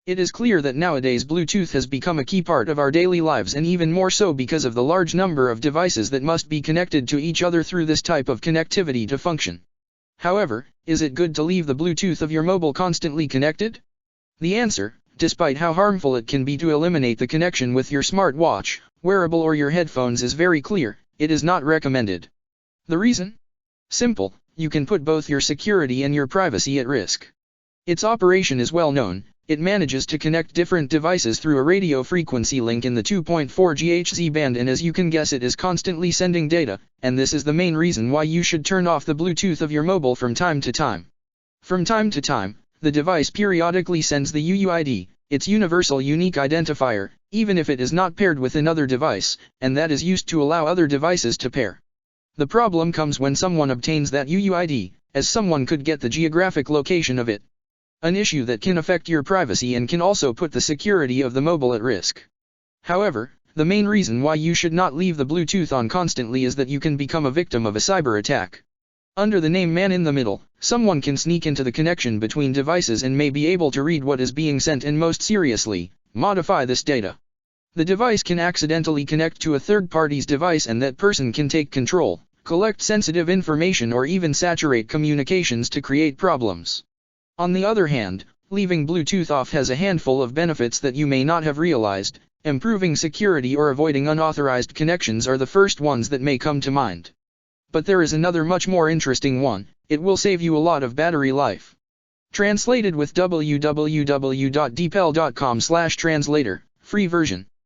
It is clear that nowadays Bluetooth has become a key part of our daily lives, and even more so because of the large number of devices that must be connected to each other through this type of connectivity to function. However, is it good to leave the Bluetooth of your mobile constantly connected? The answer, despite how harmful it can be to eliminate the connection with your smartwatch, wearable or your headphones, is very clear: it is not recommended. The reason? Simple: you can put both your security and your privacy at risk. Its operation is well known. It manages to connect different devices through a radio frequency link in the 2.4 GHz band, and as you can guess, it is constantly sending data, and this is the main reason why you should turn off the Bluetooth of your mobile from time to time. From time to time, the device periodically sends the UUID, its universal unique identifier, even if it is not paired with another device, and that is used to allow other devices to pair. The problem comes when someone obtains that UUID, as someone could get the geographic location of it. An issue that can affect your privacy and can also put the security of the mobile at risk. However, the main reason why you should not leave the Bluetooth on constantly is that you can become a victim of a cyber attack. Under the name Man in the Middle, someone can sneak into the connection between devices and may be able to read what is being sent and, most seriously, modify this data. The device can accidentally connect to a third party's device, and that person can take control, collect sensitive information, or even saturate communications to create problems. On the other hand, leaving Bluetooth off has a handful of benefits that you may not have realized. Improving security or avoiding unauthorized connections are the first ones that may come to mind. But there is another much more interesting one: it will save you a lot of battery life. Translated with www.dpel.com/translator, free version.